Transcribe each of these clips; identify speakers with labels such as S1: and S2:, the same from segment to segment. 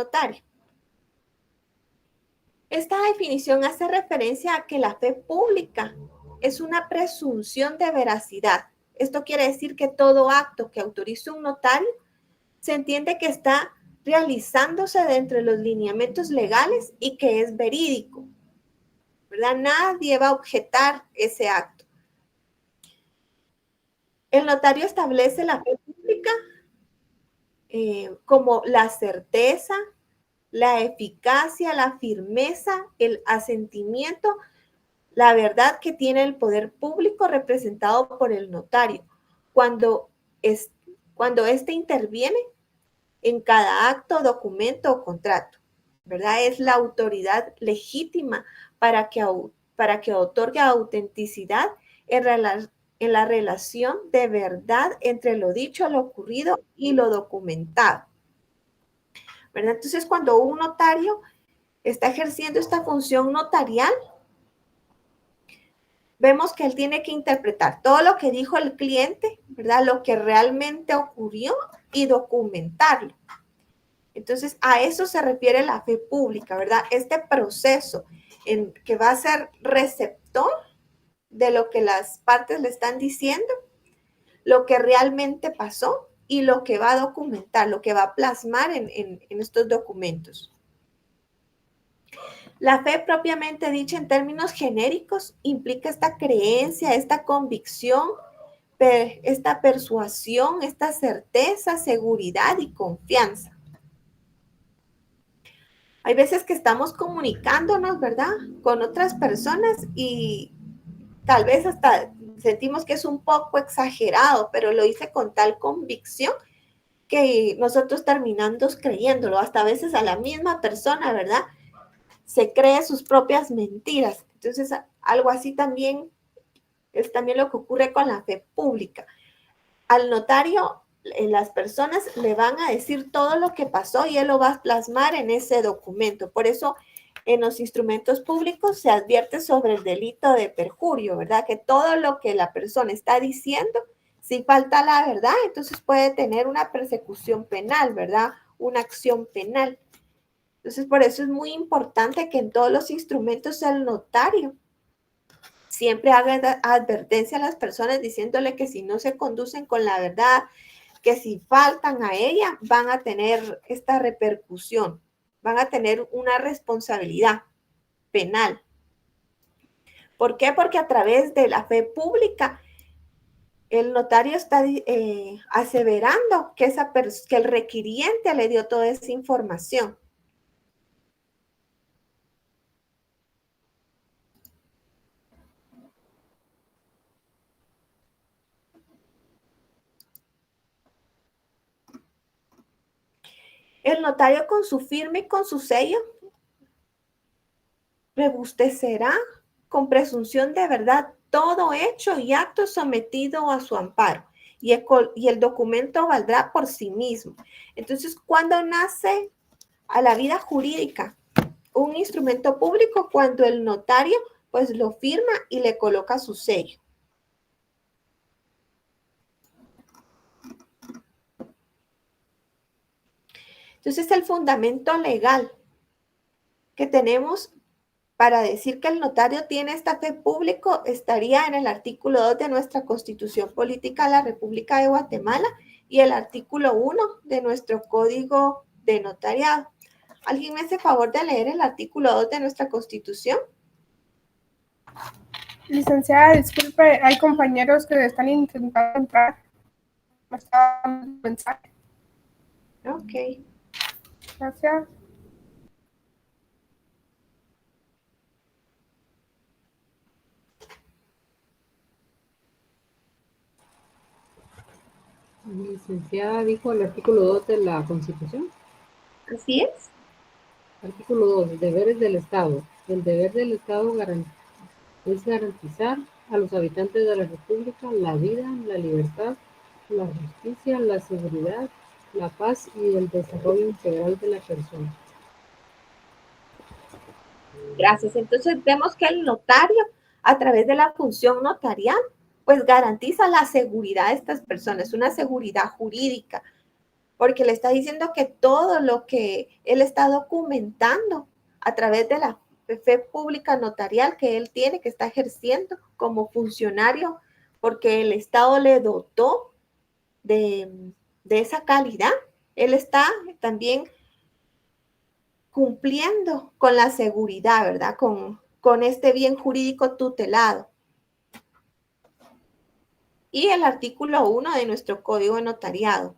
S1: notario. Esta definición hace referencia a que la fe pública es una presunción de veracidad. Esto quiere decir que todo acto que autorice un notario se entiende que está realizándose dentro de los lineamientos legales y que es verídico, ¿verdad? Nadie va a objetar ese acto. El notario establece la fe pública como la certeza, la eficacia, la firmeza, el asentimiento, la verdad que tiene el poder público representado por el notario cuando éste interviene en cada acto, documento o contrato, ¿verdad? Es la autoridad legítima para que otorgue autenticidad en la relación de verdad entre lo dicho, lo ocurrido y lo documentado, ¿verdad? Entonces, cuando un notario está ejerciendo esta función notarial, vemos que él tiene que interpretar todo lo que dijo el cliente, ¿verdad? Lo que realmente ocurrió y documentarlo. Entonces, a eso se refiere la fe pública, ¿verdad? Este proceso en que va a ser receptor de lo que las partes le están diciendo, lo que realmente pasó y lo que va a documentar, lo que va a plasmar en estos documentos. La fe propiamente dicha en términos genéricos implica esta creencia, esta convicción, esta persuasión, esta certeza, seguridad y confianza. Hay veces que estamos comunicándonos, ¿verdad?, con otras personas y tal vez hasta sentimos que es un poco exagerado, pero lo hice con tal convicción que nosotros terminamos creyéndolo. Hasta a veces a la misma persona, ¿verdad?, se cree sus propias mentiras. Entonces, algo así también es también lo que ocurre con la fe pública. Al notario, las personas le van a decir todo lo que pasó y él lo va a plasmar en ese documento. Por eso, en los instrumentos públicos se advierte sobre el delito de perjurio, ¿verdad? Que todo lo que la persona está diciendo, si falta la verdad, entonces puede tener una persecución penal, ¿verdad? Una acción penal. Entonces, por eso es muy importante que en todos los instrumentos el notario siempre haga advertencia a las personas diciéndole que si no se conducen con la verdad, que si faltan a ella, van a tener esta repercusión, van a tener una responsabilidad penal. ¿Por qué? Porque a través de la fe pública, el notario está aseverando que el requiriente le dio toda esa información. El notario con su firma y con su sello rebustecerá con presunción de verdad todo hecho y acto sometido a su amparo y el documento valdrá por sí mismo. Entonces, ¿cuándo nace a la vida jurídica un instrumento público? Cuando el notario pues lo firma y le coloca su sello. Entonces, el fundamento legal que tenemos para decir que el notario tiene esta fe pública estaría en el artículo 2 de nuestra Constitución Política de la República de Guatemala y el artículo 1 de nuestro Código de Notariado. ¿Alguien me hace favor de leer el artículo 2 de nuestra Constitución?
S2: Licenciada, disculpe, hay compañeros que están intentando entrar. Me está dando un mensaje.
S1: Ok.
S2: Gracias.
S3: Licenciada, dijo el artículo 2 de la Constitución.
S1: Así es.
S3: Artículo 2, deberes del Estado. El deber del Estado es garantizar a los habitantes de la República la vida, la libertad, la justicia, la seguridad, la paz y el desarrollo integral de la persona.
S1: Gracias. Entonces vemos que el notario, a través de la función notarial, pues garantiza la seguridad de estas personas, una seguridad jurídica, porque le está diciendo que todo lo que él está documentando a través de la fe pública notarial que él tiene, que está ejerciendo como funcionario, porque el Estado le dotó de esa calidad, él está también cumpliendo con la seguridad, ¿verdad? Con este bien jurídico tutelado. Y el artículo 1 de nuestro Código de Notariado.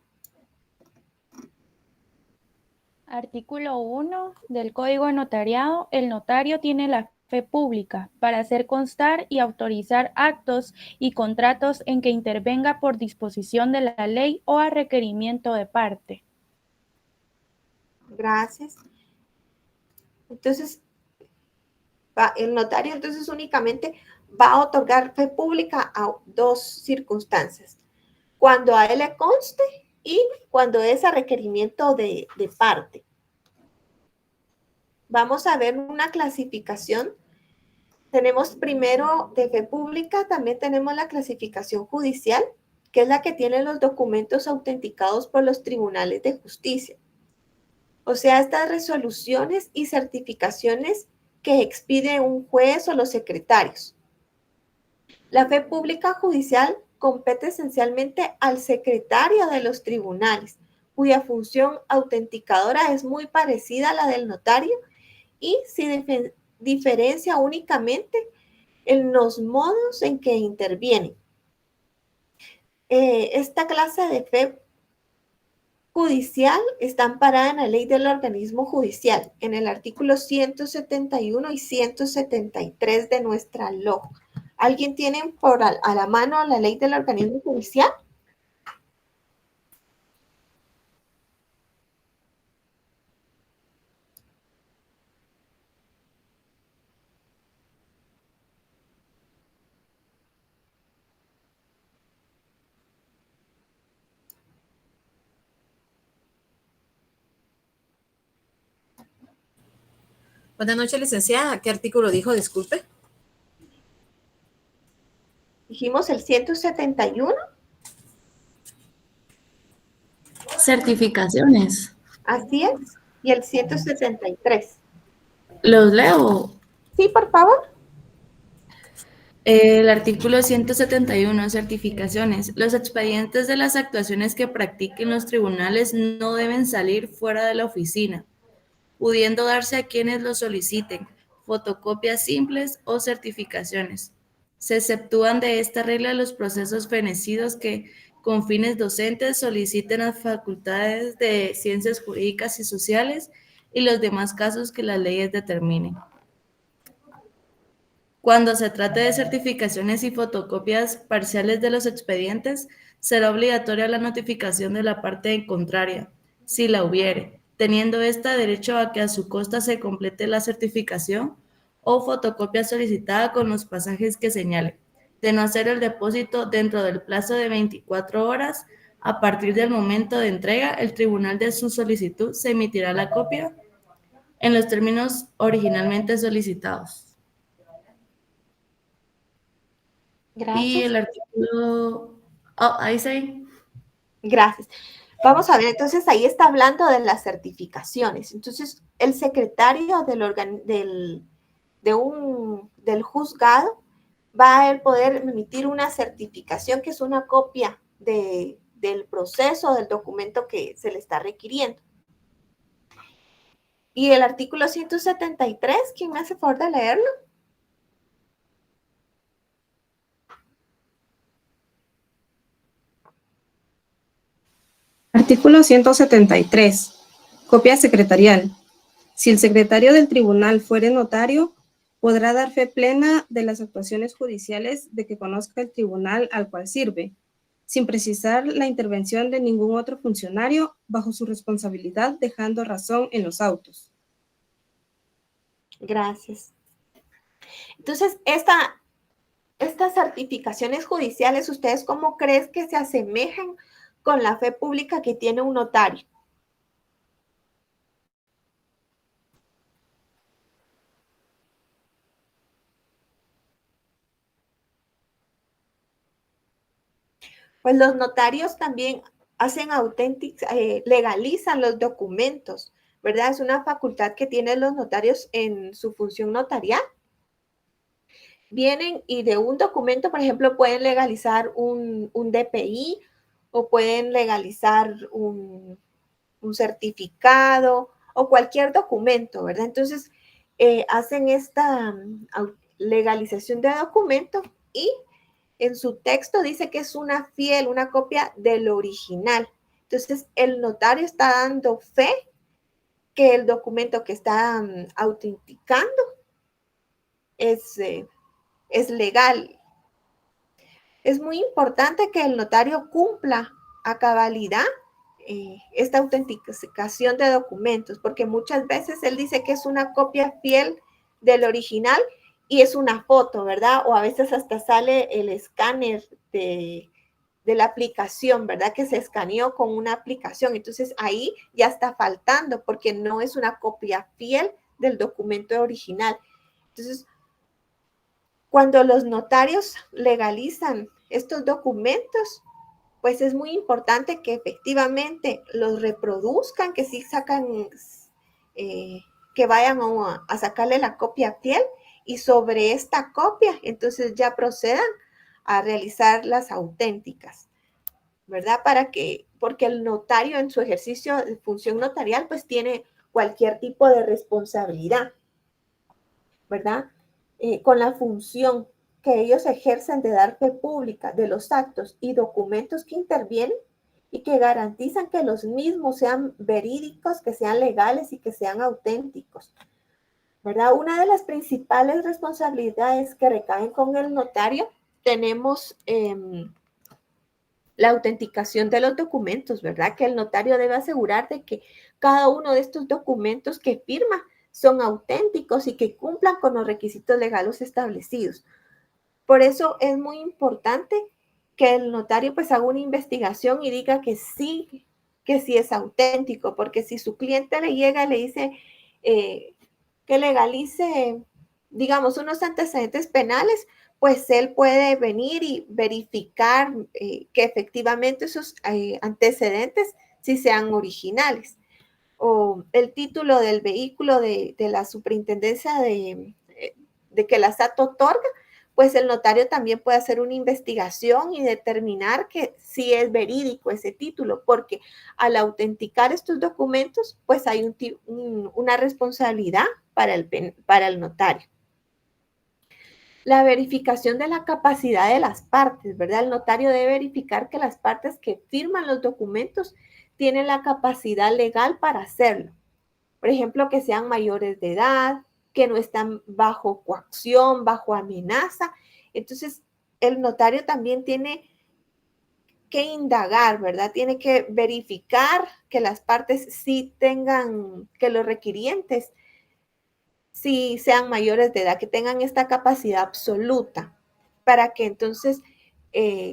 S4: Artículo 1 del Código de Notariado. El notario tiene la fe pública para hacer constar y autorizar actos y contratos en que intervenga por disposición de la ley o a requerimiento de parte.
S1: Gracias. Entonces, el notario entonces únicamente va a otorgar fe pública a dos circunstancias. Cuando a él le conste y cuando es a requerimiento de parte. Vamos a ver una clasificación. Tenemos primero de fe pública, también tenemos la clasificación judicial, que es la que tiene los documentos autenticados por los tribunales de justicia. O sea, estas resoluciones y certificaciones que expide un juez o los secretarios. La fe pública judicial compete esencialmente al secretario de los tribunales, cuya función autenticadora es muy parecida a la del notario y se diferencia únicamente en los modos en que intervienen. Esta clase de fe judicial está amparada en la ley del organismo judicial, en el artículo 171 y 173 de nuestra LOJ. ¿Alguien tiene a la mano la ley del organismo judicial?
S5: Buenas noches, licenciada. ¿Qué artículo dijo? Disculpe.
S1: Dijimos el 171.
S6: Certificaciones.
S1: Así es. Y el 173.
S6: Los leo.
S1: Sí, por favor.
S6: El artículo 171, certificaciones. Los expedientes de las actuaciones que practiquen los tribunales no deben salir fuera de la oficina, pudiendo darse a quienes lo soliciten, fotocopias simples o certificaciones. Se exceptúan de esta regla los procesos fenecidos que, con fines docentes, soliciten las facultades de ciencias jurídicas y sociales y los demás casos que las leyes determinen. Cuando se trate de certificaciones y fotocopias parciales de los expedientes, será obligatoria la notificación de la parte contraria, si la hubiere, teniendo ésta derecho a que a su costa se complete la certificación o fotocopia solicitada con los pasajes que señale. De no hacer el depósito dentro del plazo de 24 horas, a partir del momento de entrega, el tribunal de su solicitud se emitirá la copia en los términos originalmente solicitados.
S1: Gracias.
S6: Y el artículo... Oh, ahí sí.
S1: Gracias. Vamos a ver, entonces ahí está hablando de las certificaciones. Entonces, el secretario del juzgado va a poder emitir una certificación que es una copia del proceso, del documento que se le está requiriendo. Y el artículo 173, ¿quién me hace favor de leerlo?
S7: Artículo 173. Copia secretarial. Si el secretario del tribunal fuere notario, podrá dar fe plena de las actuaciones judiciales de que conozca el tribunal al cual sirve, sin precisar la intervención de ningún otro funcionario bajo su responsabilidad, dejando razón en los autos.
S1: Gracias. Entonces, estas certificaciones judiciales, ¿ustedes cómo creen que se asemejan con la fe pública que tiene un notario? Pues los notarios también legalizan los documentos, ¿verdad? Es una facultad que tienen los notarios en su función notarial. Vienen y de un documento, por ejemplo, pueden legalizar un DPI o pueden legalizar un certificado o cualquier documento, ¿verdad? Entonces, hacen esta legalización de documento y en su texto dice que es una copia del original. Entonces, el notario está dando fe que el documento que está autenticando es legal. Es muy importante que el notario cumpla a cabalidad esta autenticación de documentos, porque muchas veces él dice que es una copia fiel del original y es una foto, ¿verdad? O a veces hasta sale el escáner de la aplicación, ¿verdad? Que se escaneó con una aplicación. Entonces ahí ya está faltando porque no es una copia fiel del documento original. Entonces, cuando los notarios legalizan estos documentos, pues es muy importante que efectivamente los reproduzcan, que sí sacan, que vayan a sacarle la copia fiel y sobre esta copia, entonces ya procedan a realizar las auténticas, ¿verdad? Porque el notario en su ejercicio de función notarial, pues tiene cualquier tipo de responsabilidad, ¿verdad? Con la función que ellos ejercen de dar fe pública de los actos y documentos que intervienen y que garantizan que los mismos sean verídicos, que sean legales y que sean auténticos, ¿verdad? Una de las principales responsabilidades que recaen con el notario, tenemos la autenticación de los documentos, ¿verdad? Que el notario debe asegurar de que cada uno de estos documentos que firma son auténticos y que cumplan con los requisitos legales establecidos. Por eso es muy importante que el notario pues haga una investigación y diga que sí es auténtico, porque si su cliente le llega y le dice que legalice, digamos, unos antecedentes penales, pues él puede venir y verificar que efectivamente esos antecedentes sí sean originales. O el título del vehículo de la superintendencia de que la SAT otorga, pues el notario también puede hacer una investigación y determinar que sí es verídico ese título, porque al autenticar estos documentos, pues hay una responsabilidad para el notario. La verificación de la capacidad de las partes, ¿verdad? El notario debe verificar que las partes que firman los documentos tienen la capacidad legal para hacerlo. Por ejemplo, que sean mayores de edad, que no están bajo coacción, bajo amenaza. Entonces, el notario también tiene que indagar, ¿verdad? Tiene que verificar que las partes sí tengan, que los requirientes sí sean mayores de edad, que tengan esta capacidad absoluta, para que entonces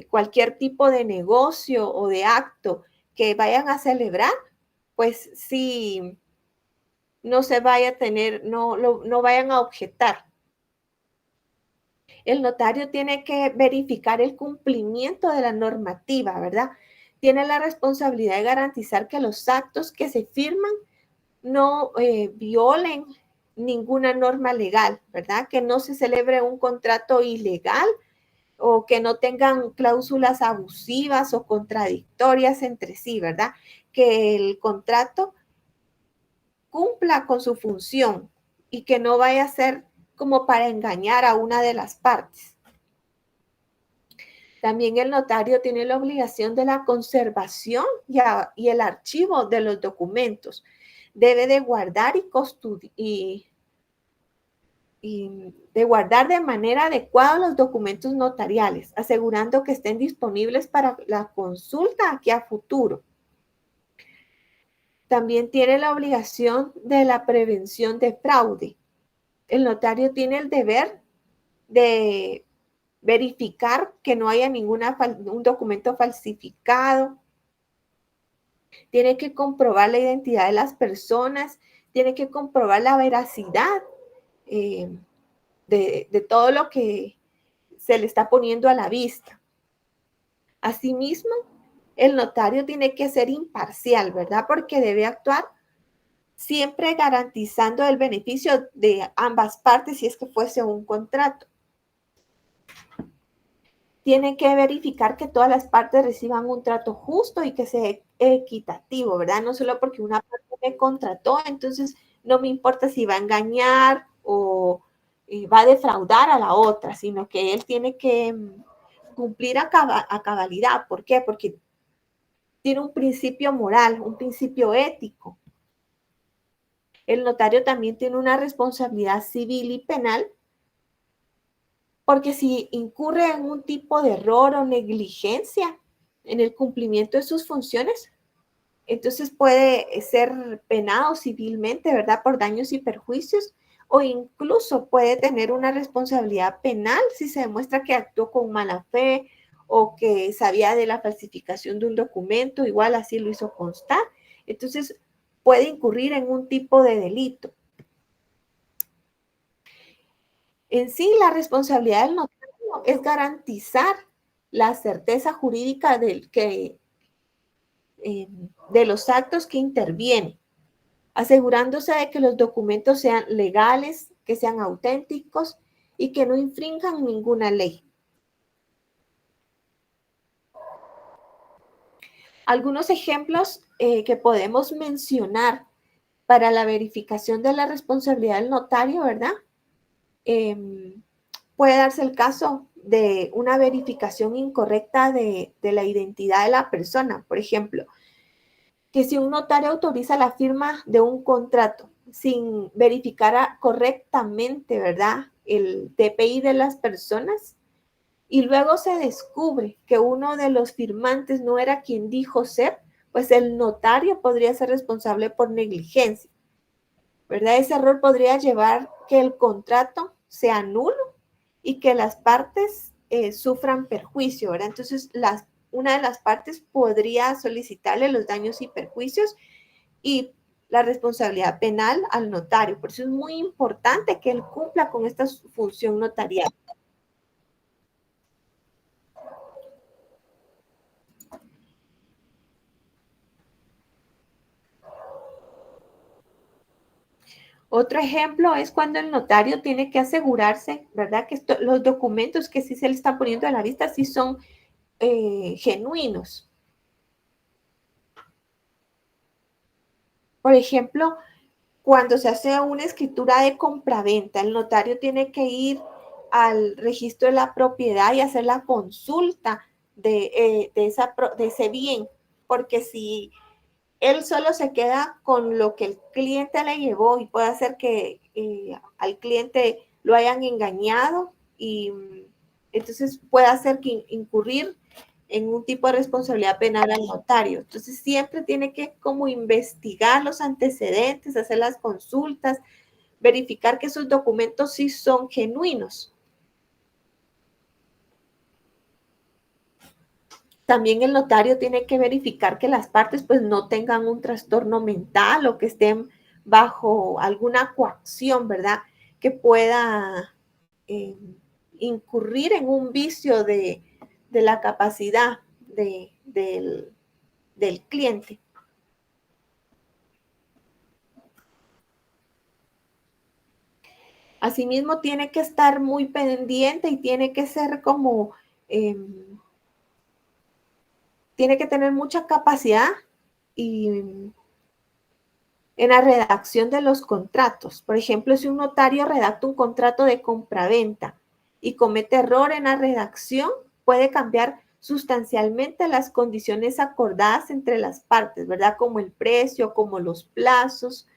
S1: cualquier tipo de negocio o de acto que vayan a celebrar, pues sí no se vaya a tener, no vayan a objetar. El notario tiene que verificar el cumplimiento de la normativa, ¿verdad? Tiene la responsabilidad de garantizar que los actos que se firman no violen ninguna norma legal, ¿verdad? Que no se celebre un contrato ilegal o que no tengan cláusulas abusivas o contradictorias entre sí, ¿verdad? Que el contrato cumpla con su función y que no vaya a ser como para engañar a una de las partes. También el notario tiene la obligación de la conservación y el archivo de los documentos. Debe de guardar de guardar de manera adecuada los documentos notariales, asegurando que estén disponibles para la consulta aquí a futuro. También tiene la obligación de la prevención de fraude. El notario tiene el deber de verificar que no haya un documento falsificado. Tiene que comprobar la identidad de las personas, tiene que comprobar la veracidad de todo lo que se le está poniendo a la vista. Asimismo, el notario tiene que ser imparcial, ¿verdad? Porque debe actuar siempre garantizando el beneficio de ambas partes si es que fuese un contrato. Tiene que verificar que todas las partes reciban un trato justo y que sea equitativo, ¿verdad? No solo porque una parte me contrató, entonces no me importa si va a engañar o va a defraudar a la otra, sino que él tiene que cumplir a cabalidad. ¿Por qué? Porque tiene un principio moral, un principio ético. El notario también tiene una responsabilidad civil y penal, porque si incurre en un tipo de error o negligencia en el cumplimiento de sus funciones, entonces puede ser penado civilmente, ¿verdad? Por daños y perjuicios, o incluso puede tener una responsabilidad penal si se demuestra que actuó con mala fe o que sabía de la falsificación de un documento, igual así lo hizo constar. Entonces puede incurrir en un tipo de delito. En sí, la responsabilidad del notario es garantizar la certeza jurídica de los actos que intervienen, asegurándose de que los documentos sean legales, que sean auténticos y que no infrinjan ninguna ley. Algunos ejemplos que podemos mencionar para la verificación de la responsabilidad del notario, ¿verdad? Puede darse el caso de una verificación incorrecta de la identidad de la persona. Por ejemplo, que si un notario autoriza la firma de un contrato sin verificar correctamente, ¿verdad?, el DPI de las personas, y luego se descubre que uno de los firmantes no era quien dijo ser, pues el notario podría ser responsable por negligencia, ¿verdad? Ese error podría llevar que el contrato sea nulo y que las partes sufran perjuicio, ¿verdad? Entonces, una de las partes podría solicitarle los daños y perjuicios y la responsabilidad penal al notario. Por eso es muy importante que él cumpla con esta función notarial. Otro ejemplo es cuando el notario tiene que asegurarse, ¿verdad?, que los documentos que sí se le están poniendo a la vista sí son genuinos. Por ejemplo, cuando se hace una escritura de compraventa, el notario tiene que ir al registro de la propiedad y hacer la consulta de ese bien, porque si él solo se queda con lo que el cliente le llevó y puede hacer que al cliente lo hayan engañado y entonces puede hacer que incurrir en un tipo de responsabilidad penal al notario. Entonces siempre tiene que como investigar los antecedentes, hacer las consultas, verificar que esos documentos sí son genuinos. También el notario tiene que verificar que las partes pues no tengan un trastorno mental o que estén bajo alguna coacción, ¿verdad?, que pueda incurrir en un vicio de la capacidad del cliente. Asimismo, tiene que estar muy pendiente y tiene que ser como, tiene que tener mucha capacidad en la redacción de los contratos. Por ejemplo, si un notario redacta un contrato de compraventa y comete error en la redacción, puede cambiar sustancialmente las condiciones acordadas entre las partes, ¿verdad? Como el precio, como los plazos.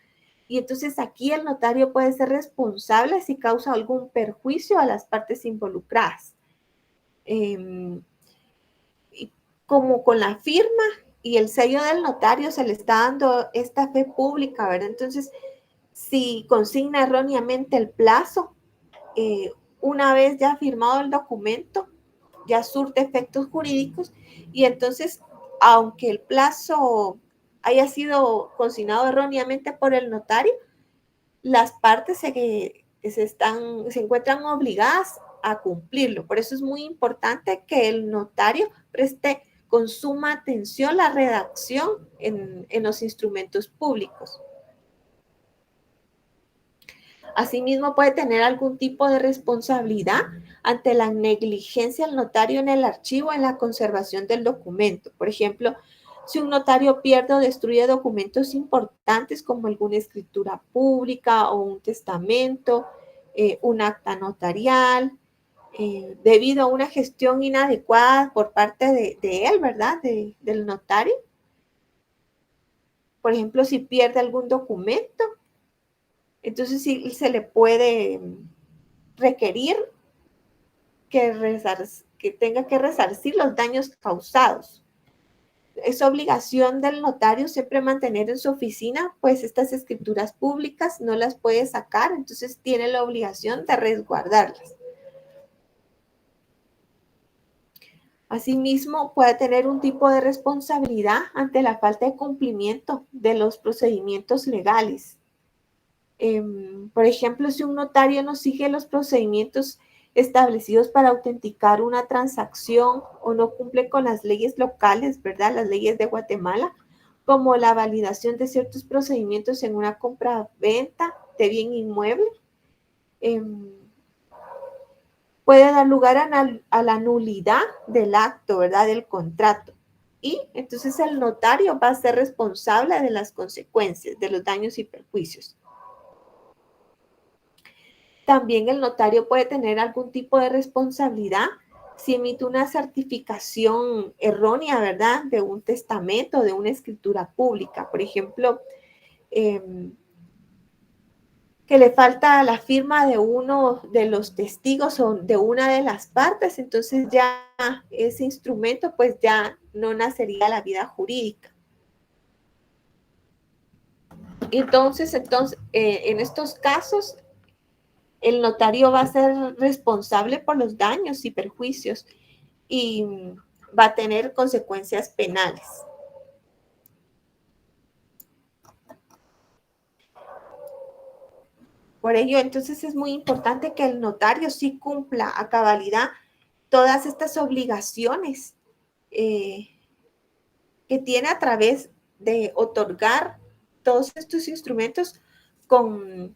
S1: Y entonces aquí el notario puede ser responsable si causa algún perjuicio a las partes involucradas. Como con la firma y el sello del notario se le está dando esta fe pública, ¿verdad? Entonces, si consigna erróneamente el plazo, una vez ya firmado el documento, ya surte efectos jurídicos y entonces, aunque el plazo haya sido consignado erróneamente por el notario, las partes se encuentran obligadas a cumplirlo. Por eso es muy importante que el notario preste con suma atención la redacción en los instrumentos públicos. Asimismo, puede tener algún tipo de responsabilidad ante la negligencia del notario en el archivo en la conservación del documento. Por ejemplo, si un notario pierde o destruye documentos importantes como alguna escritura pública o un testamento, un acta notarial, debido a una gestión inadecuada por parte de él, ¿verdad? Del notario. Por ejemplo, si pierde algún documento, entonces sí se le puede requerir que tenga que resarcir los daños causados. Es obligación del notario siempre mantener en su oficina, pues estas escrituras públicas no las puede sacar, entonces tiene la obligación de resguardarlas. Asimismo, puede tener un tipo de responsabilidad ante la falta de cumplimiento de los procedimientos legales. Por ejemplo, si un notario no sigue los procedimientos establecidos para autenticar una transacción o no cumple con las leyes locales, ¿verdad? Las leyes de Guatemala, como la validación de ciertos procedimientos en una compra-venta de bien inmueble, puede dar lugar a la nulidad del acto, ¿verdad? Del contrato. Y entonces el notario va a ser responsable de las consecuencias, de los daños y perjuicios. También el notario puede tener algún tipo de responsabilidad si emite una certificación errónea, ¿verdad? De un testamento, de una escritura pública. Por ejemplo, que le falta la firma de uno de los testigos o de una de las partes, entonces ya ese instrumento pues ya no nacería la vida jurídica. Entonces en estos casos, el notario va a ser responsable por los daños y perjuicios y va a tener consecuencias penales. Por ello, entonces es muy importante que el notario sí cumpla a cabalidad todas estas obligaciones que tiene a través de otorgar todos estos instrumentos con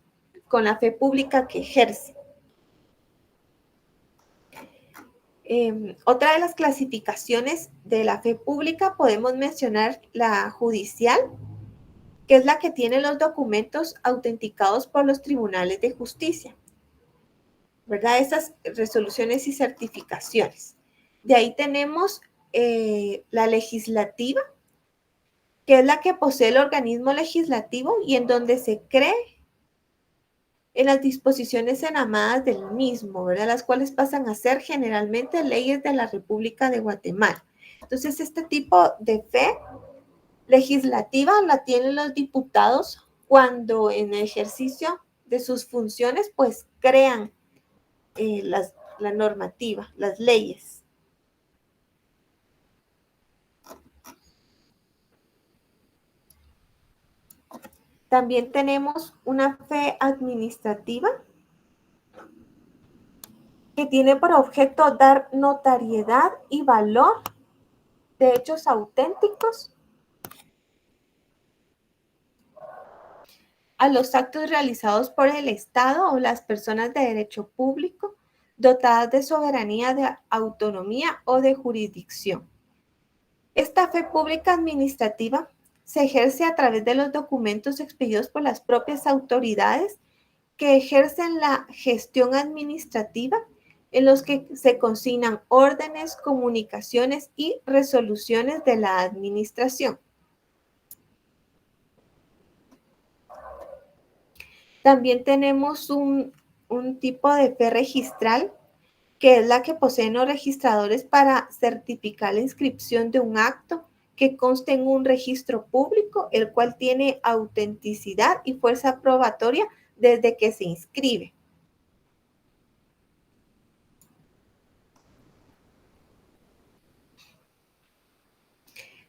S1: la fe pública que ejerce. Otra de las clasificaciones de la fe pública podemos mencionar la judicial, que es la que tiene los documentos autenticados por los tribunales de justicia, ¿verdad? Esas resoluciones y certificaciones. De ahí tenemos la legislativa, que es la que posee el organismo legislativo y en donde se cree en las disposiciones enamadas del mismo, ¿verdad? Las cuales pasan a ser generalmente leyes de la República de Guatemala. Entonces, este tipo de fe legislativa la tienen los diputados cuando en el ejercicio de sus funciones, pues crean la normativa, las leyes. También tenemos una fe administrativa que tiene por objeto dar notariedad y valor de hechos auténticos a los actos realizados por el Estado o las personas de derecho público dotadas de soberanía, de autonomía o de jurisdicción. Esta fe pública administrativa se ejerce a través de los documentos expedidos por las propias autoridades que ejercen la gestión administrativa, en los que se consignan órdenes, comunicaciones y resoluciones de la administración. También tenemos un tipo de fe registral, que es la que poseen los registradores para certificar la inscripción de un acto que conste en un registro público, el cual tiene autenticidad y fuerza probatoria desde que se inscribe.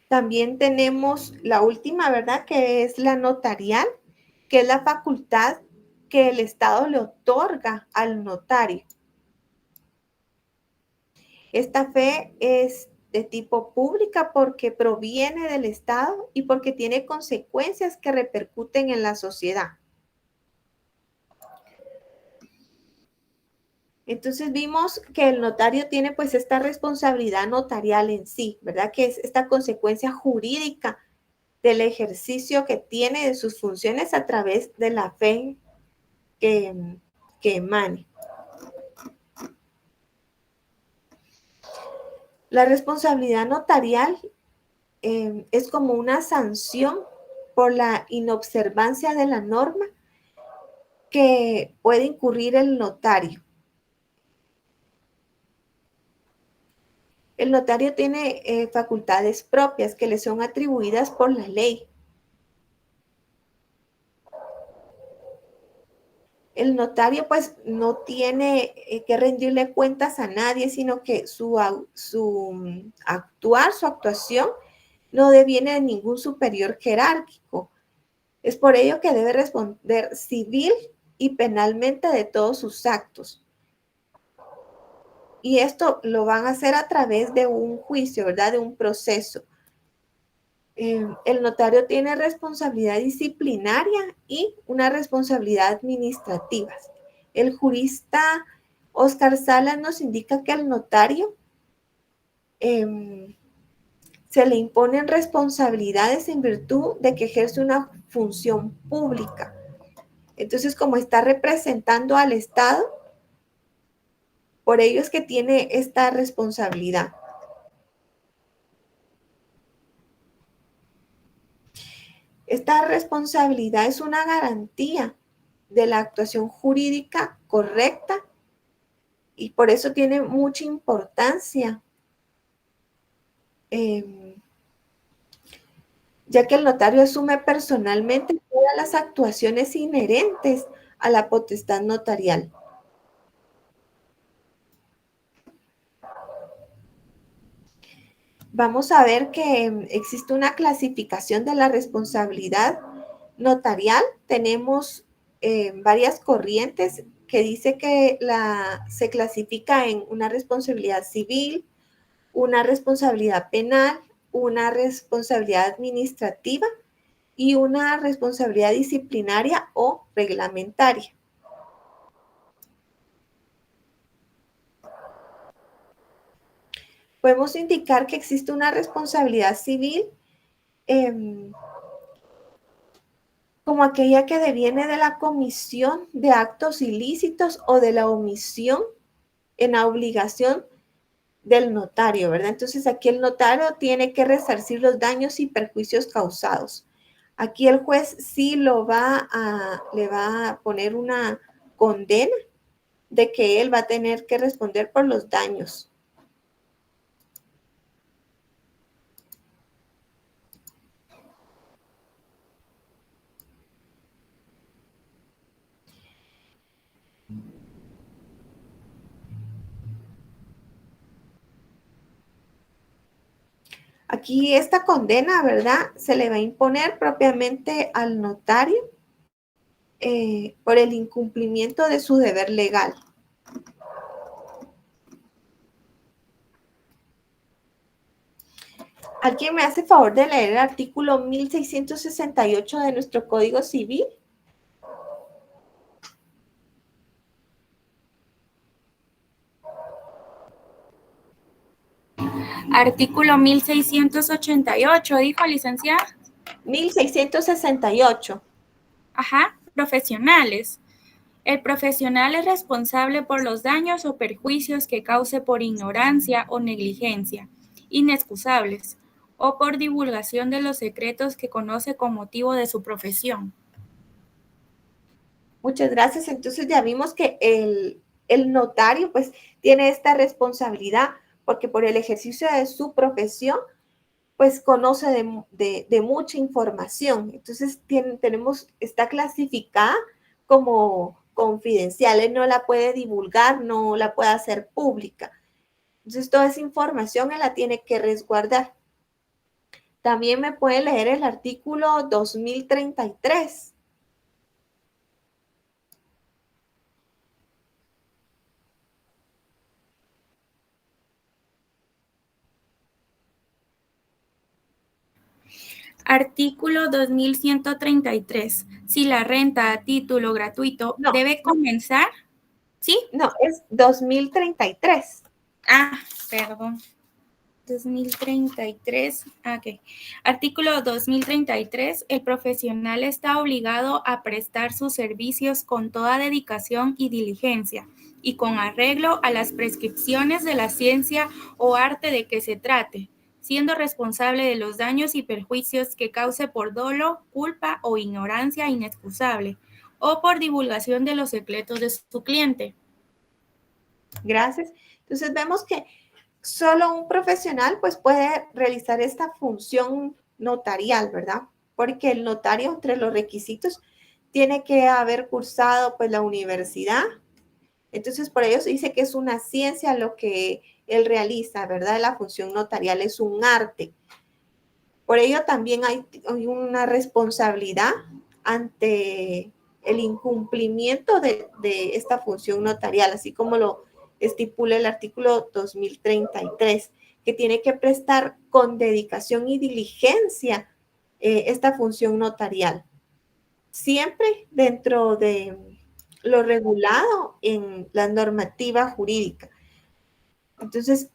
S1: También tenemos la última, ¿verdad? Que es la notarial, que es la facultad que el Estado le otorga al notario. Esta fe es de tipo pública porque proviene del Estado y porque tiene consecuencias que repercuten en la sociedad. Entonces vimos que el notario tiene pues esta responsabilidad notarial en sí, ¿verdad? Que es esta consecuencia jurídica del ejercicio que tiene de sus funciones a través de la fe que emane. La responsabilidad notarial es como una sanción por la inobservancia de la norma que puede incurrir el notario. El notario tiene facultades propias que le son atribuidas por la ley. El notario pues no tiene que rendirle cuentas a nadie, sino que su actuación no deviene de ningún superior jerárquico. Es por ello que debe responder civil y penalmente de todos sus actos. Y esto lo van a hacer a través de un juicio, ¿verdad? De un proceso. El notario tiene responsabilidad disciplinaria y una responsabilidad administrativa. El jurista Oscar Salas nos indica que al notario se le imponen responsabilidades en virtud de que ejerce una función pública. Entonces, como está representando al Estado, por ello es que tiene esta responsabilidad. Esta responsabilidad es una garantía de la actuación jurídica correcta y por eso tiene mucha importancia, ya que el notario asume personalmente todas las actuaciones inherentes a la potestad notarial. Vamos a ver que existe una clasificación de la responsabilidad notarial. Tenemos varias corrientes que dice que se clasifica en una responsabilidad civil, una responsabilidad penal, una responsabilidad administrativa y una responsabilidad disciplinaria o reglamentaria. Podemos indicar que existe una responsabilidad civil como aquella que deviene de la comisión de actos ilícitos o de la omisión en la obligación del notario, ¿verdad? Entonces aquí el notario tiene que resarcir los daños y perjuicios causados. Aquí el juez sí le va a poner una condena de que él va a tener que responder por los daños. Aquí esta condena, ¿verdad? Se le va a imponer propiamente al notario por el incumplimiento de su deber legal. ¿Alguien me hace favor de leer el artículo 1668 de nuestro Código Civil?
S4: Artículo 1688, dijo licenciada.
S1: 1668.
S4: Ajá, profesionales. El profesional es responsable por los daños o perjuicios que cause por ignorancia o negligencia, inexcusables, o por divulgación de los secretos que conoce con motivo de su profesión.
S1: Muchas gracias. Entonces ya vimos que el notario pues tiene esta responsabilidad porque por el ejercicio de su profesión pues conoce de mucha información. Entonces está clasificada como confidencial. Él no la puede divulgar, no la puede hacer pública. Entonces toda esa información él la tiene que resguardar. También me puede leer el artículo 2033.
S4: Artículo 2133. Si la renta a título gratuito
S1: No.
S4: debe comenzar, ¿sí?
S1: No, es 2033.
S4: Ah, perdón. 2033. Ok. Artículo 2033. El profesional está obligado a prestar sus servicios con toda dedicación y diligencia y con arreglo a las prescripciones de la ciencia o arte de que se trate, siendo responsable de los daños y perjuicios que cause por dolo, culpa o ignorancia inexcusable, o por divulgación de los secretos de su cliente.
S1: Gracias. Entonces vemos que solo un profesional pues puede realizar esta función notarial, ¿verdad? Porque el notario, entre los requisitos, tiene que haber cursado pues la universidad. Entonces, por ello se dice que es una ciencia lo que él realiza, ¿verdad? La función notarial es un arte. Por ello también hay una responsabilidad ante el incumplimiento de esta función notarial, así como lo estipula el artículo 2033, que tiene que prestar con dedicación y diligencia esta función notarial, siempre dentro de lo regulado en la normativa jurídica. Entonces,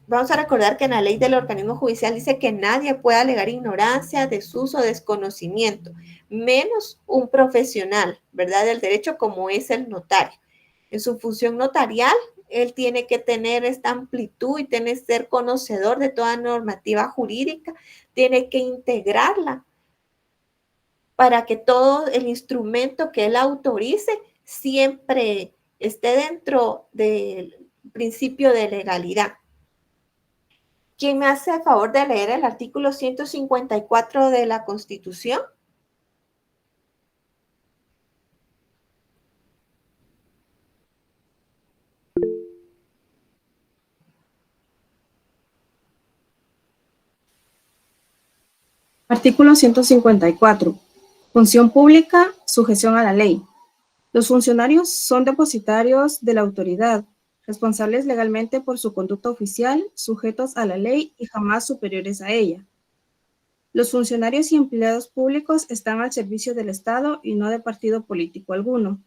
S1: vamos a recordar que en la ley del organismo judicial dice que nadie puede alegar ignorancia, desuso, desconocimiento, menos un profesional, ¿verdad?, del derecho como es el notario. En su función notarial, él tiene que tener esta amplitud y tiene que ser conocedor de toda normativa jurídica, tiene que integrarla para que todo el instrumento que él autorice siempre esté dentro del principio de legalidad. ¿Quién me hace el favor de leer el artículo 154 de la Constitución?
S7: Artículo 154. Función pública, sujeción a la ley. Los funcionarios son depositarios de la autoridad, responsables legalmente por su conducta oficial, sujetos a la ley y jamás superiores a ella. Los funcionarios y empleados públicos están al servicio del Estado y no de partido político alguno.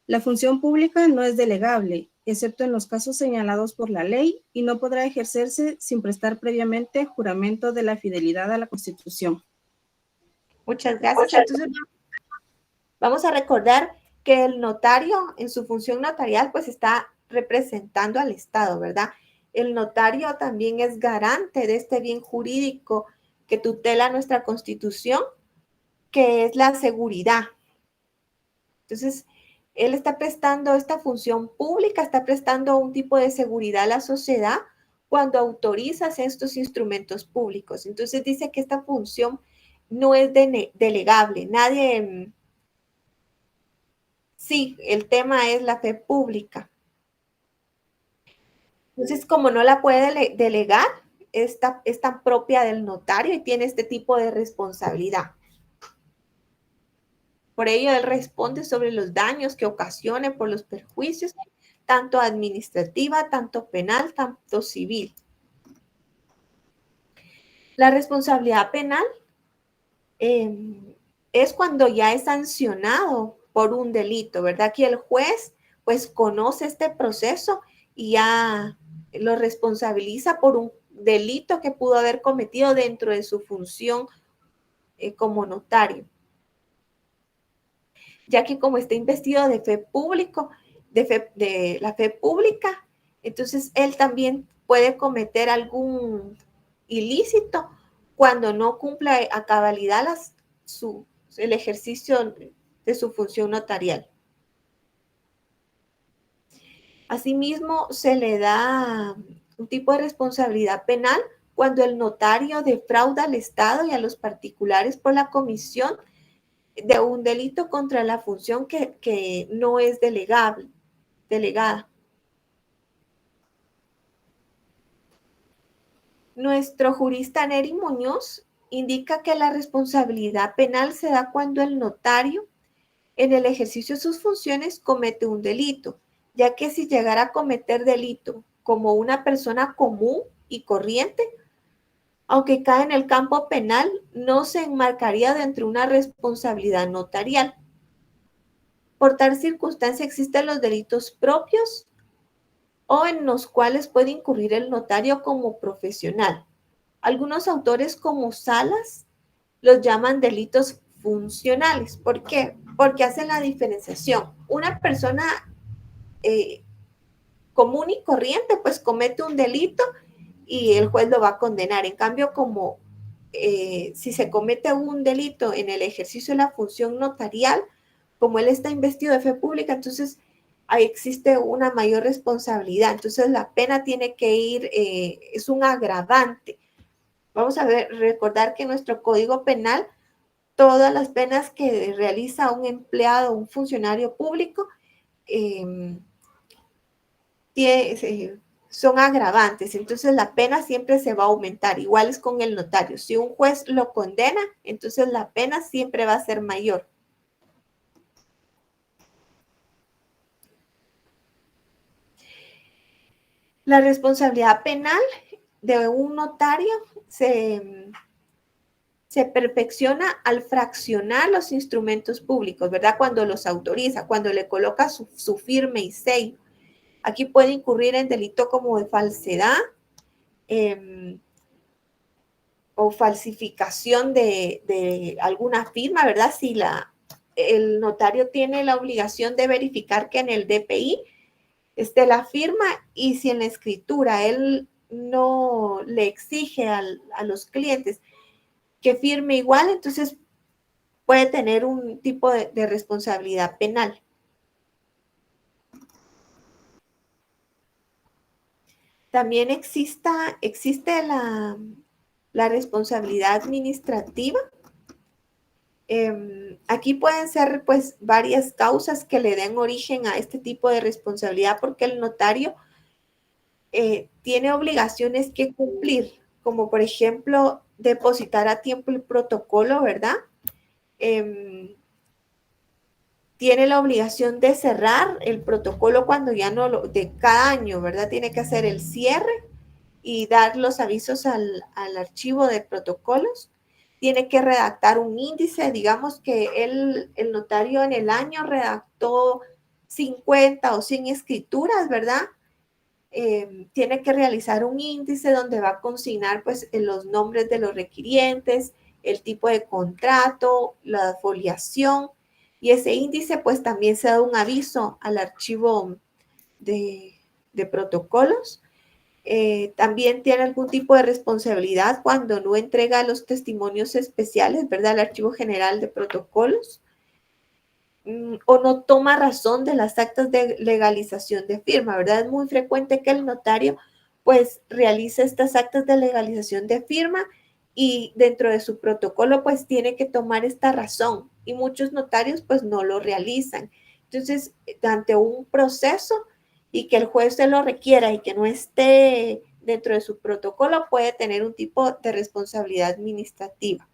S7: La función pública no es delegable, excepto en los casos señalados por la ley, y no podrá ejercerse sin prestar previamente juramento de la fidelidad a la Constitución.
S1: Muchas gracias. Entonces, vamos a recordar que el notario en su función notarial pues está representando al Estado, ¿verdad? El notario también es garante de este bien jurídico que tutela nuestra Constitución, que es la seguridad. Entonces, él está prestando esta función pública, está prestando un tipo de seguridad a la sociedad cuando autorizas estos instrumentos públicos. Entonces, dice que esta función no es delegable. Nadie... Sí, el tema es la fe pública. Entonces, como no la puede delegar, es tan propia del notario y tiene este tipo de responsabilidad. Por ello, él responde sobre los daños que ocasione por los perjuicios, tanto administrativa, tanto penal, tanto civil. La responsabilidad penal es cuando ya es sancionado por un delito, ¿verdad? Aquí el juez pues conoce este proceso y ya lo responsabiliza por un delito que pudo haber cometido dentro de su función como notario. Ya que como está investido de fe público, de la fe pública, entonces él también puede cometer algún ilícito cuando no cumpla a cabalidad el ejercicio de su función notarial. Asimismo, se le da un tipo de responsabilidad penal cuando el notario defrauda al Estado y a los particulares por la comisión de un delito contra la función que no es delegada. Nuestro jurista Neri Muñoz indica que la responsabilidad penal se da cuando el notario, en el ejercicio de sus funciones, comete un delito, ya que si llegara a cometer delito como una persona común y corriente, aunque cae en el campo penal, no se enmarcaría dentro de una responsabilidad notarial. Por tal circunstancia existen los delitos propios o en los cuales puede incurrir el notario como profesional. Algunos autores como Salas los llaman delitos funcionales. ¿Por qué? Porque hacen la diferenciación. Una persona común y corriente pues comete un delito y el juez lo va a condenar. En cambio, como si se comete un delito en el ejercicio de la función notarial, como él está investido de fe pública, entonces ahí existe una mayor responsabilidad. Entonces la pena tiene que ir, es un agravante. Vamos a recordar que en nuestro Código Penal, todas las penas que realiza un empleado, un funcionario público, son agravantes, entonces la pena siempre se va a aumentar. Igual es con el notario. Si un juez lo condena, entonces la pena siempre va a ser mayor. La responsabilidad penal de un notario se perfecciona al fraccionar los instrumentos públicos, ¿verdad? Cuando los autoriza, cuando le coloca su firma y sello. Aquí puede incurrir en delito como de falsedad o falsificación de alguna firma, ¿verdad? Si el notario tiene la obligación de verificar que en el DPI esté la firma y si en la escritura él no le exige a los clientes que firme igual, entonces puede tener un tipo de responsabilidad penal. También existe la responsabilidad administrativa. Aquí pueden ser pues varias causas que le den origen a este tipo de responsabilidad porque el notario tiene obligaciones que cumplir, como por ejemplo depositar a tiempo el protocolo, ¿verdad? Tiene la obligación de cerrar el protocolo cuando ya no de cada año, ¿verdad? Tiene que hacer el cierre y dar los avisos al archivo de protocolos. Tiene que redactar un índice, digamos que el notario en el año redactó 50 o 100 escrituras, ¿verdad? Tiene que realizar un índice donde va a consignar pues los nombres de los requirientes, el tipo de contrato, la foliación, y ese índice pues también se da un aviso al archivo de protocolos. También tiene algún tipo de responsabilidad cuando no entrega los testimonios especiales, ¿verdad? Al Archivo General de Protocolos, o no toma razón de las actas de legalización de firma, ¿verdad? Es muy frecuente que el notario pues realice estas actas de legalización de firma y dentro de su protocolo pues tiene que tomar esta razón y muchos notarios pues no lo realizan. Entonces, ante un proceso y que el juez se lo requiera y que no esté dentro de su protocolo, puede tener un tipo de responsabilidad administrativa.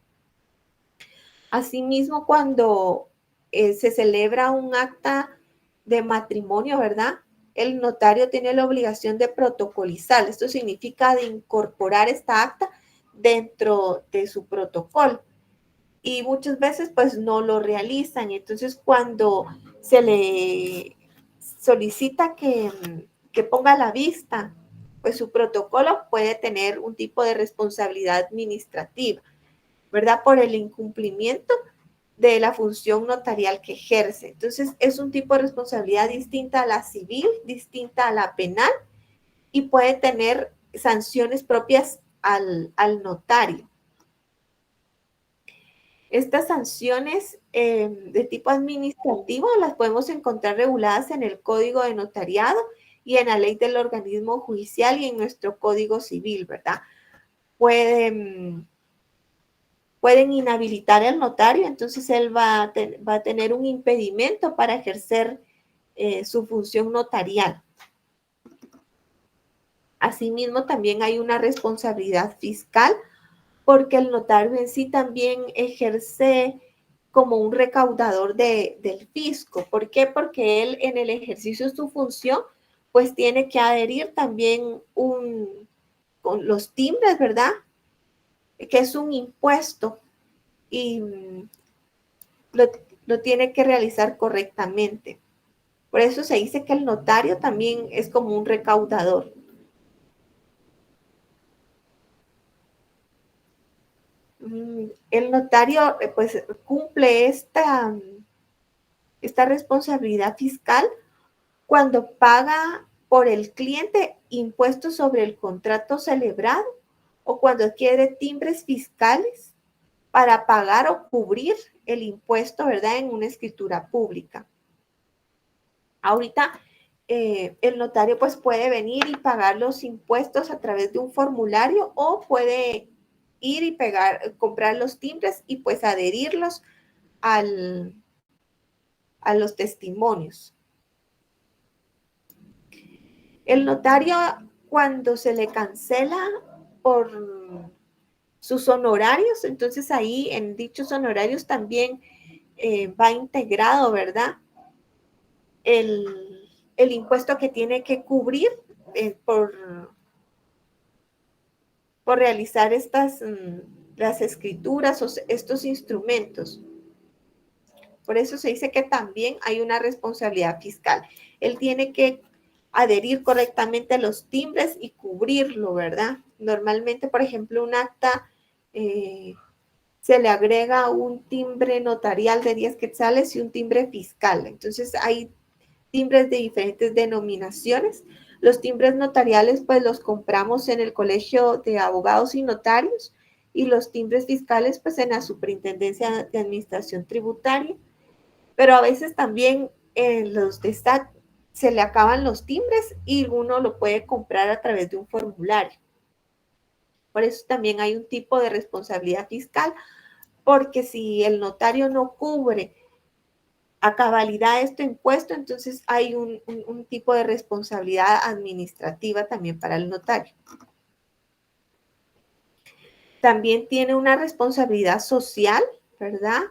S1: Asimismo, cuando se celebra un acta de matrimonio, ¿verdad? El notario tiene la obligación de protocolizar. Esto significa de incorporar esta acta dentro de su protocolo. Y muchas veces pues no lo realizan. Entonces cuando se le solicita que ponga a la vista, pues su protocolo puede tener un tipo de responsabilidad administrativa, ¿verdad? Por el incumplimiento de la función notarial que ejerce. Entonces, es un tipo de responsabilidad distinta a la civil, distinta a la penal y puede tener sanciones propias al notario. Estas sanciones de tipo administrativo las podemos encontrar reguladas en el Código de Notariado y en la ley del organismo judicial y en nuestro Código Civil, ¿verdad? Pueden inhabilitar al notario, entonces él va a tener un impedimento para ejercer su función notarial. Asimismo, también hay una responsabilidad fiscal porque el notario en sí también ejerce como un recaudador del fisco. ¿Por qué? Porque él en el ejercicio de su función, pues tiene que adherir también con los timbres, ¿verdad? que es un impuesto y lo tiene que realizar correctamente. Por eso se dice que el notario también es como un recaudador. El notario pues cumple esta responsabilidad fiscal cuando paga por el cliente impuestos sobre el contrato celebrado o cuando adquiere timbres fiscales para pagar o cubrir el impuesto, ¿verdad?, en una escritura pública. Ahorita el notario pues puede venir y pagar los impuestos a través de un formulario o puede ir y comprar los timbres y pues adherirlos a los testimonios. El notario, cuando se le cancela por sus honorarios, entonces ahí en dichos honorarios también va integrado, ¿verdad?, el impuesto que tiene que cubrir por realizar las escrituras o estos instrumentos. Por eso se dice que también hay una responsabilidad fiscal. Él tiene que adherir correctamente a los timbres y cubrirlo, ¿verdad? Normalmente, por ejemplo, un acta se le agrega un timbre notarial de 10 quetzales y un timbre fiscal. Entonces, hay timbres de diferentes denominaciones. Los timbres notariales, pues los compramos en el Colegio de Abogados y Notarios, y los timbres fiscales, pues en la Superintendencia de Administración Tributaria. Pero a veces también en los de SAT se le acaban los timbres y uno lo puede comprar a través de un formulario. Por eso también hay un tipo de responsabilidad fiscal, porque si el notario no cubre a cabalidad este impuesto, entonces hay un tipo de responsabilidad administrativa también para el notario. También tiene una responsabilidad social, ¿verdad?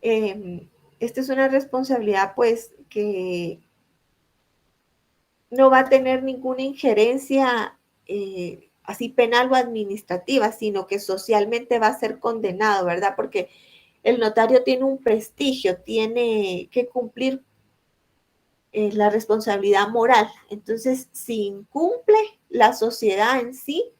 S1: Esta es una responsabilidad pues que no va a tener ninguna injerencia así penal o administrativa, sino que socialmente va a ser condenado, ¿verdad? Porque el notario tiene un prestigio, tiene que cumplir la responsabilidad moral. Entonces, si incumple, la sociedad en sí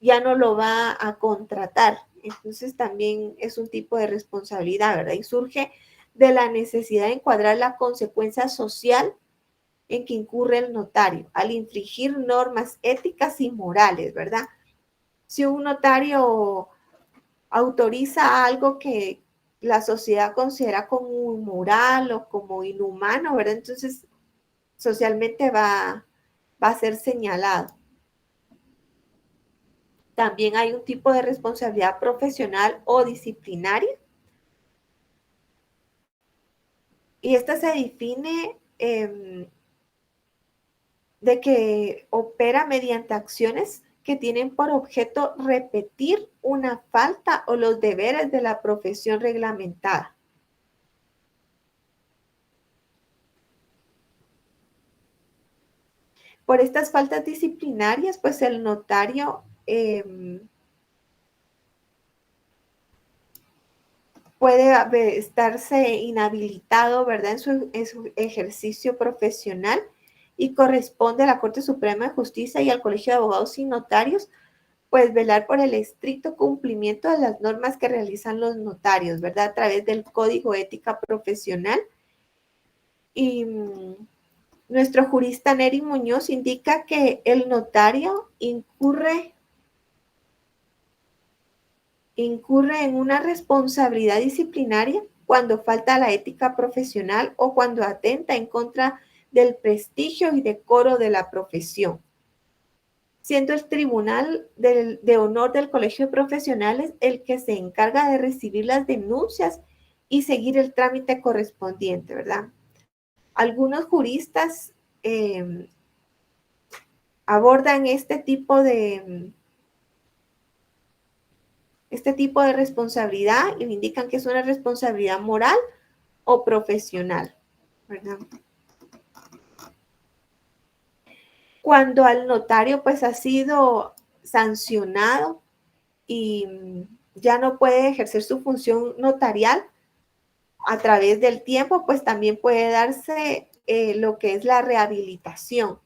S1: ya no lo va a contratar. Entonces, también es un tipo de responsabilidad, ¿verdad? Y surge de la necesidad de encuadrar la consecuencia social en que incurre el notario al infringir normas éticas y morales, ¿verdad? Si un notario autoriza algo que la sociedad considera como inmoral o como inhumano, ¿verdad? Entonces, socialmente va a ser señalado. También hay un tipo de responsabilidad profesional o disciplinaria. Y esta se define de que opera mediante acciones que tienen por objeto repetir una falta o los deberes de la profesión reglamentada. Por estas faltas disciplinarias, pues el notario puede estarse inhabilitado, ¿verdad?, en su ejercicio profesional, y corresponde a la Corte Suprema de Justicia y al Colegio de Abogados y Notarios, pues velar por el estricto cumplimiento de las normas que realizan los notarios, ¿verdad?, a través del Código Ética Profesional. Y nuestro jurista Neri Muñoz indica que el notario incurre en una responsabilidad disciplinaria cuando falta la ética profesional o cuando atenta en contra del prestigio y decoro de la profesión, siendo el Tribunal de Honor del Colegio de Profesionales el que se encarga de recibir las denuncias y seguir el trámite correspondiente, ¿verdad? Algunos juristas abordan este tipo de responsabilidad y indican que es una responsabilidad moral o profesional, ¿verdad? Cuando al notario pues ha sido sancionado y ya no puede ejercer su función notarial a través del tiempo, pues también puede darse lo que es la rehabilitación.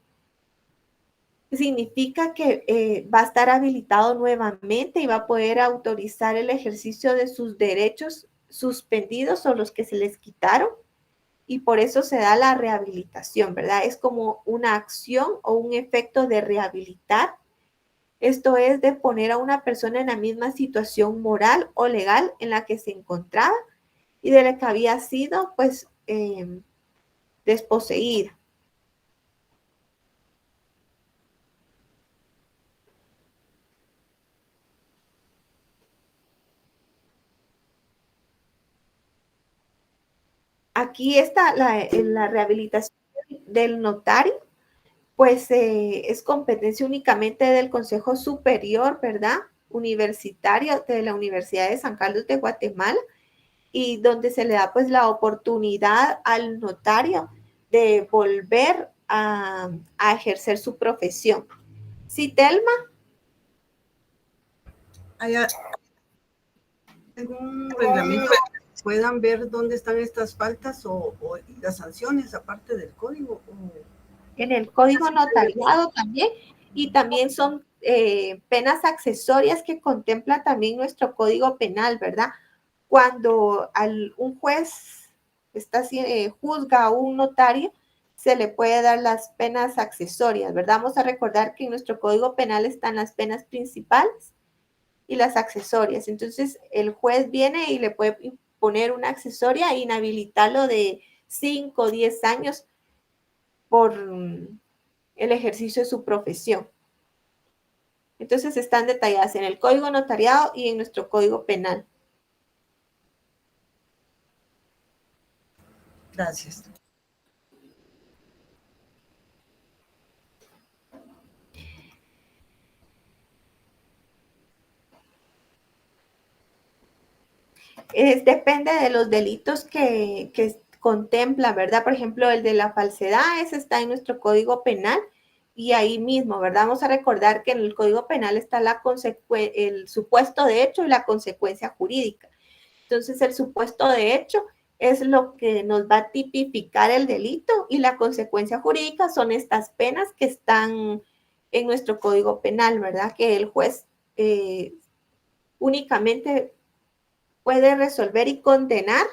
S1: Significa que va a estar habilitado nuevamente y va a poder autorizar el ejercicio de sus derechos suspendidos o los que se les quitaron, y por eso se da la rehabilitación, ¿verdad? Es como una acción o un efecto de rehabilitar. Esto es de poner a una persona en la misma situación moral o legal en la que se encontraba y de la que había sido, pues, desposeída. Aquí está la rehabilitación del notario, pues es competencia únicamente del Consejo Superior, ¿verdad? Universitario de la Universidad de San Carlos de Guatemala, y donde se le da pues la oportunidad al notario de volver a ejercer su profesión. Sí, Telma.
S8: ¿Hay algún reglamento que puedan ver dónde están estas faltas o las sanciones aparte del código?
S1: En el código notariado también, y también son penas accesorias que contempla también nuestro código penal, ¿verdad? Cuando un juez juzga a un notario, se le puede dar las penas accesorias, ¿verdad? Vamos a recordar que en nuestro código penal están las penas principales y las accesorias. Entonces, el juez viene y le puede imponer una accesoria e inhabilitarlo de 5 o 10 años por el ejercicio de su profesión. Entonces, están detalladas en el código notariado y en nuestro código penal.
S8: Gracias.
S1: Depende de los delitos que contempla, ¿verdad? Por ejemplo, el de la falsedad, ese está en nuestro código penal y ahí mismo, ¿verdad? Vamos a recordar que en el código penal está el supuesto de hecho y la consecuencia jurídica. Entonces, el supuesto de hecho es lo que nos va a tipificar el delito y la consecuencia jurídica son estas penas que están en nuestro código penal, ¿verdad? Que el juez únicamente puede resolver y condenar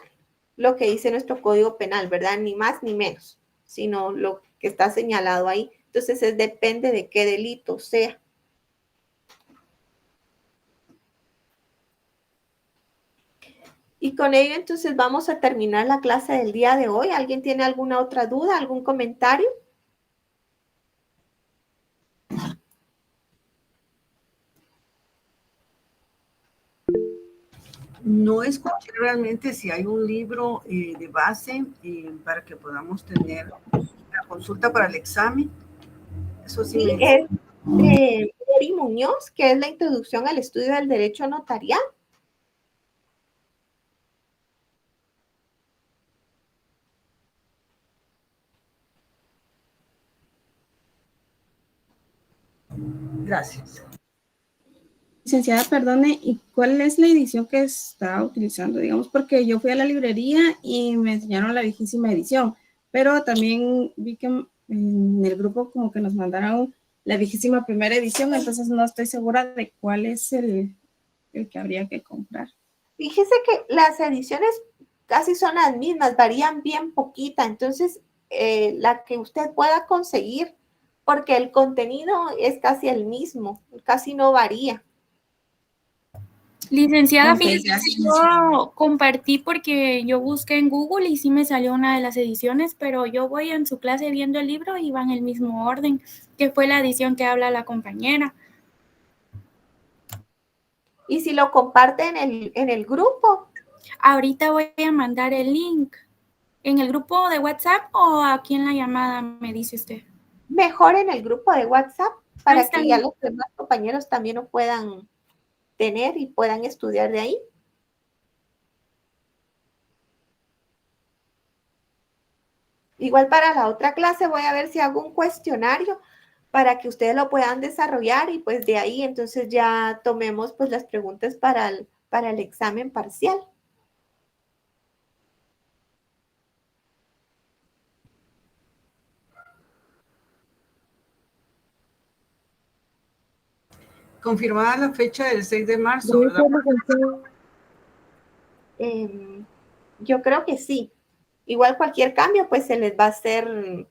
S1: lo que dice nuestro código penal, ¿verdad? Ni más ni menos, sino lo que está señalado ahí. Entonces, depende de qué delito sea. Y con ello, entonces, vamos a terminar la clase del día de hoy. ¿Alguien tiene alguna otra duda, algún comentario?
S8: No escuché realmente si hay un libro de base para que podamos tener la consulta para el examen. Eso sí,
S1: Sí, es de Eri Muñoz, que es la introducción al estudio del derecho notarial.
S8: Gracias.
S7: Licenciada, perdone, ¿y cuál es la edición que está utilizando? Digamos, porque yo fui a la librería y me enseñaron la viejísima edición, pero también vi que en el grupo como que nos mandaron la viejísima primera edición, entonces no estoy segura de cuál es el que habría que comprar.
S1: Fíjese que las ediciones casi son las mismas, varían bien poquita, entonces la que usted pueda conseguir, porque el contenido es casi el mismo, casi no varía.
S4: Licenciada,
S7: Ok,
S4: fíjese que
S7: gracias.
S4: yo compartí porque yo busqué en Google y sí me salió una de las ediciones, pero yo voy en su clase viendo el libro y va en el mismo orden, que fue la edición que habla la compañera.
S1: Y si lo comparte en el grupo.
S4: Ahorita voy a mandar el link. ¿En el grupo de WhatsApp o aquí en la llamada me dice usted?
S1: Mejor en el grupo de WhatsApp para
S4: está
S1: que ya
S4: bien.
S1: los demás compañeros también lo puedan tener y puedan estudiar de ahí. Igual para la otra clase voy a ver si hago un cuestionario para que ustedes lo puedan desarrollar y pues de ahí entonces ya tomemos pues las preguntas para el examen parcial.
S8: Confirmada la fecha del 6 de marzo, ¿verdad?
S1: Yo creo que sí. Igual cualquier cambio pues se les va a hacer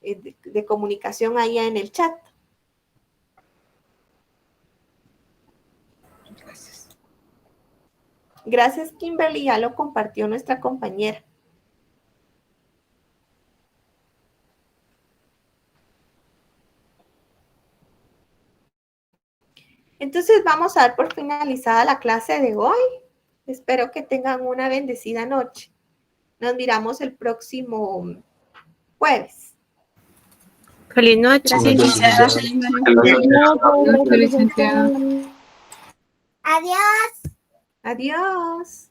S1: de comunicación ahí en el chat.
S8: Gracias.
S1: Gracias, Kimberly, ya lo compartió nuestra compañera. Entonces vamos a dar por finalizada la clase de hoy. Espero que tengan una bendecida noche. Nos miramos el próximo jueves.
S9: Feliz noche.
S3: Licenciada.
S1: Adiós.